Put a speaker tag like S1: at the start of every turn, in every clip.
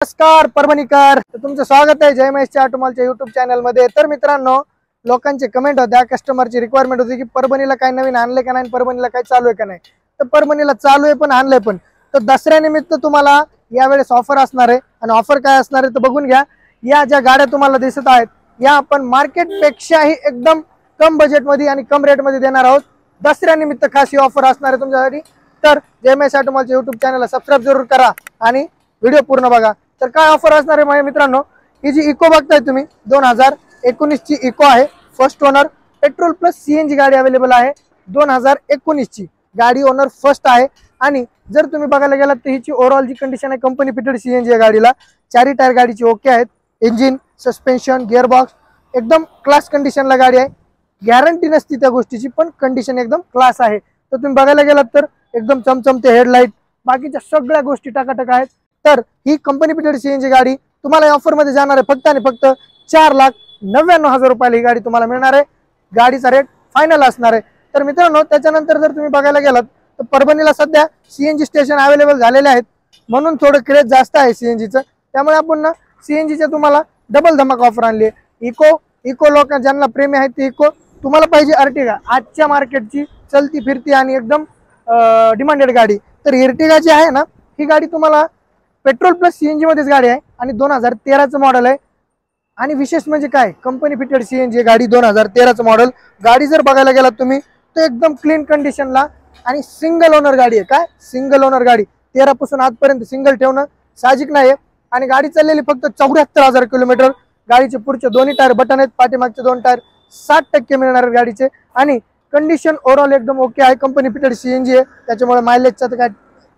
S1: नमस्कार परभणीकर, तुमचं स्वागत आहे जय महेशच्या ऑटोमॉलच्या युट्यूब चॅनल मध्ये। तर मित्रांनो, लोकांचे कमेंट होत्या, कस्टमरची रिक्वायरमेंट होती की परभणीला काय नवीन आणले का नाही, परभणीला काय चालू आहे का नाही। तर परभणीला चालू आहे पण आणलंय पण। तर दसऱ्यानिमित्त तुम्हाला यावेळेस ऑफर असणार आहे आणि ऑफर काय असणार आहे तर बघून घ्या। या ज्या गाड्या तुम्हाला दिसत आहेत या आपण मार्केट पेक्षाही एकदम कम बजेट मध्ये आणि कम रेट मध्ये देणार आहोत। दसऱ्यानिमित्त खास ही ऑफर असणार आहे तुमच्यासाठी। तर जय महेश ऑटोमॉलच्या युट्यूब चॅनलला सबस्क्राईब जरूर करा आणि व्हिडिओ पूर्ण बघा। तर काय ऑफर असणार आहे माझ्या मित्रांनो, ही जी इको बघताय तुम्ही 2019 ची इको आहे, first owner petrol plus CNG गाडी अवेलेबल आहे। 2019 ची गाडी ओनर फर्स्ट आहे आणि जर तुम्ही बघायला गेलात तर हिची ओव्हरऑल जी कंडिशन आहे कंपनी फिटेड सीएनजी आहे गाडीला। चारी टायर गाडीची ओके आहेत, इंजिन सस्पेन्शन गिअरबॉक्स एकदम क्लास कंडिशनला गाडी आहे। गॅरंटी नसती त्या गोष्टीची पण कंडिशन एकदम क्लास आहे। तर तुम्ही बघायला गेलात तर एकदम चमचमते हेडलाइट, बाकीच्या सगळ्या गोष्टी टकाटक आहेत। तर ही कंपनी फिटेड सीएनजी गाडी तुम्हाला ऑफर मध्ये जाणार आहे फक्त आणि फक्त 4,99,000 रुपयाला ही गाडी तुम्हाला मिळणार आहे। गाडीचा रेट फायनल असणार आहे। तर मित्रांनो, त्याच्यानंतर जर तुम्ही बघायला गेलात तर परभणीला सध्या सीएनजी स्टेशन अवेलेबल झालेले आहेत, म्हणून थोडं क्रेज जास्त आहे सीएनजीचं। त्यामुळे आपण ना सीएनजीच्या तुम्हाला डबल धमाका ऑफर आणली आहे। इको लोक ज्यांना प्रेमी आहेत ते इको, तुम्हाला पाहिजे अर्टिगा, आजच्या मार्केटची चलती फिरती आणि एकदम डिमांडेड गाडी। तर इर्टिगा जी आहे ना, ही गाडी तुम्हाला पेट्रोल प्लस सीएनजी मध्येच गाडी आहे आणि 2013चं मॉडेल आहे। आणि विशेष म्हणजे काय, कंपनी फिटेड सीएनजी गाडी 2013चं मॉडेल। गाडी जर बघायला गेलात तुम्ही तर एकदम क्लीन कंडिशनला आणि सिंगल ओनर गाडी आहे। काय सिंगल ओनर गाडी, 13 पासून आजपर्यंत सिंगल ठेवणं साहजिक नाही। आणि गाडी चाललेली फक्त 74,000 किलोमीटर। गाडीचे पुढचे दोन्ही टायर बटन आहेत, पाठीमागचे दोन टायर 60% मिळणार आहेत गाडीचे आणि कंडिशन ओव्हरऑल एकदम ओके आहे। कंपनी फिटेड सीएनजी आहे, त्याच्यामुळे मायलेजचं तर काय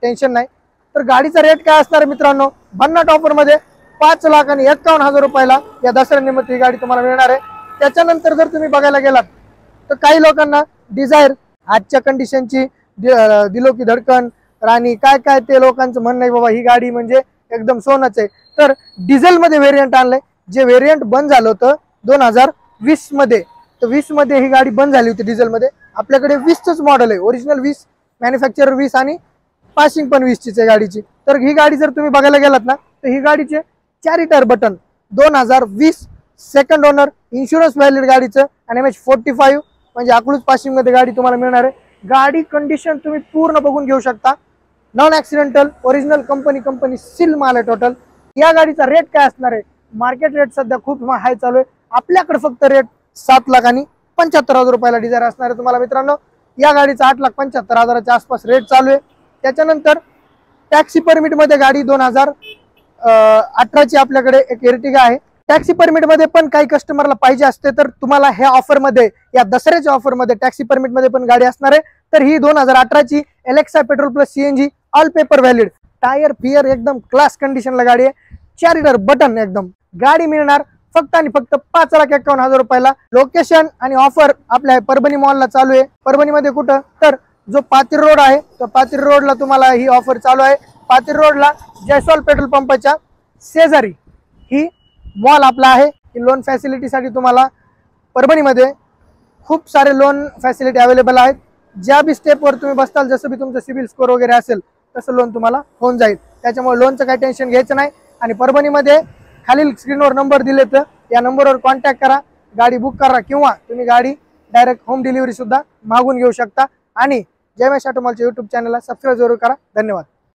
S1: टेन्शन नाही। तर गाडीचा रेट काय असणार मित्रांनो, भन्नाट ऑफर मध्ये 5,51,000 रुपयाला या दसऱ्यानिमित्त ही गाडी तुम्हाला मिळणार आहे। त्याच्यानंतर जर तुम्ही बघायला गेलात तर काही लोकांना डिझायर आजच्या कंडिशनची दिलो की धडकन राणी काय काय ते लोकांचं म्हणणं आहे बाबा ही गाडी म्हणजे एकदम सोनच आहे। तर डिझेल मध्ये व्हेरियंट आणलंय, जे व्हेरियंट बंद झालं होतं 2020 मध्ये। तर 20 मध्ये ही गाडी बंद झाली होती डिझेल मध्ये। आपल्याकडे 20च मॉडेल आहे, ओरिजिनल 20, मॅन्युफॅक्चरर 20 आणि पासिंग पण 20चीच आहे गाडीची। तर ही गाडी जर तुम्ही बघायला गेलात ना तर ही गाडीचे चारी tyre button 2020 second owner, insurance valid गाडीचं आणि MH45 म्हणजे अकलूज पासिंग मध्ये गाडी तुम्हाला मिळणार आहे। गाडी कंडिशन तुम्ही पूर्ण बघून घेऊ शकता, non accidental original company seal माल आहे टोटल। या गाडीचा रेट काय असणार आहे, मार्केट रेट सध्या खूप हाय चालू आहे। आपल्याकडे फक्त रेट 7,75,000 रुपयाला डिझायर असणार आहे तुम्हाला मित्रांनो। या गाडीचा 8,75,000च्या आसपास रेट चालू आहे। त्याच्यानंतर टॅक्सी परमिट मध्ये गाडी 2018ची आपल्याकडे एक एर्टिगा आहे। टॅक्सी परमिट मध्ये पण काही कस्टमरला पाहिजे असते तर तुम्हाला ह्या ऑफर मध्ये, या दसऱ्याच्या ऑफर मध्ये टॅक्सी परमिट मध्ये पण गाडी असणार आहे। तर ही 2018ची Alexa petrol plus CNG all paper valid, tyre फियर एकदम क्लास कंडिशनला गाडी आहे। चारी टायर बटन एकदम गाडी मिळणार फक्त आणि फक्त 5,51,000 रुपयाला। लोकेशन आणि ऑफर आपल्या परभणी मॉलला चालू आहे। परभणीमध्ये कुठं तर जो पातीर रोड आहे तो पातीर रोडला तुम्हाला ही ऑफर चालू आहे। पातीर रोडला जयस्वाल पेट्रोल पंपाच्या शेजारी ही मॉल आपला आहे। लोन फॅसिलिटीसाठी तुम्हाला परभणीमध्ये खूप सारे लोन फॅसिलिटी अवेलेबल आहेत। ज्या बी स्टेपवर तुम्ही बसताल, जसं बी तुमचं सिबिल स्कोर वगैरे असेल तसं लोन तुम्हाला होऊन जाईल। त्याच्यामुळे लोनचं काही टेन्शन घ्यायचं नाही। आणि परभणीमध्ये खालील स्क्रीनवर नंबर दिले तर या नंबरवर कॉन्टॅक्ट करा, गाडी बुक करा किंवा तुम्ही गाडी डायरेक्ट होम डिलिव्हरी सुद्धा मागून घेऊ शकता। आणि जय महेश ऑटोमॉलच्या युट्यूब चॅनलला सबस्क्राईब जरूर करा। धन्यवाद।